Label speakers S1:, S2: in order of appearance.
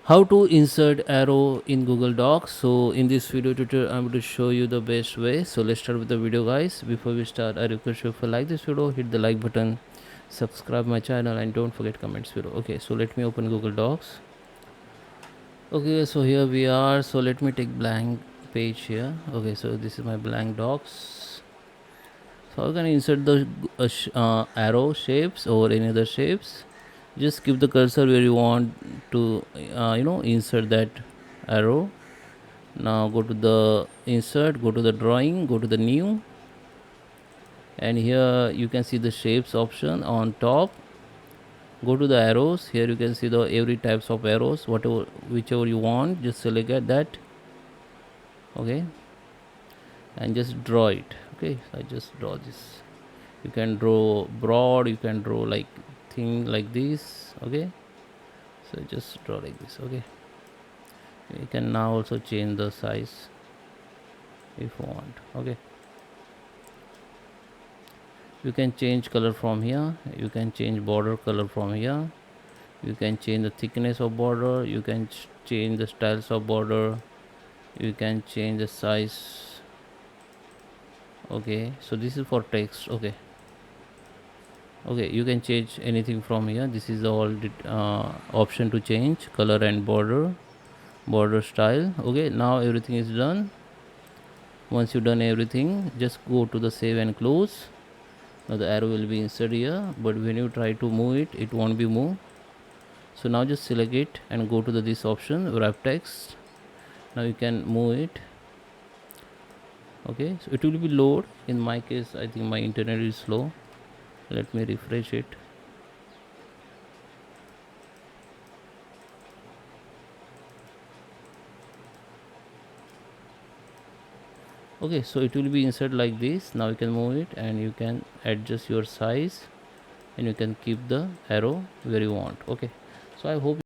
S1: How to insert arrow in Google Docs. So in this video tutorial I'm going to show you the best way. So let's start with the video, guys. Before we start, I request you, if you like this video, hit the like button, subscribe my channel, and don't forget comments below. Okay, so let me open Google Docs. Okay, so here we are. So let me take blank page here. Okay, so this is my blank docs. So I can insert the arrow shapes or any other shapes. Just keep the cursor where you want to insert that arrow. Now go to the insert, go to the drawing, go to the new, and here you can see the shapes option on top. Go to the arrows. Here you can see the every types of arrows, whatever whichever you want, just select that. Okay, and just draw it. Okay, so I just draw this. You can draw broad, you can draw like thing like this. Okay, so just draw like this. Okay, you can now also change the size if you want. Okay, you can change color from here, you can change border color from here, you can change the thickness of border, you can change the styles of border, you can change the size. Okay, so this is for text. Okay, okay, you can change anything from here. This is all option to change color and border style. Okay, now everything is done. Once you done everything, just go to the save and close. Now the arrow will be inserted here, but when you try to move it, it won't be moved. So now just select it and go to this option, wrap text. Now you can move it. Okay, so it will be load. In my case, I think my internet is slow. Let me refresh it. Okay, so it will be inserted like this. Now you can move it and you can adjust your size, and you can keep the arrow where you want. Okay, so I hope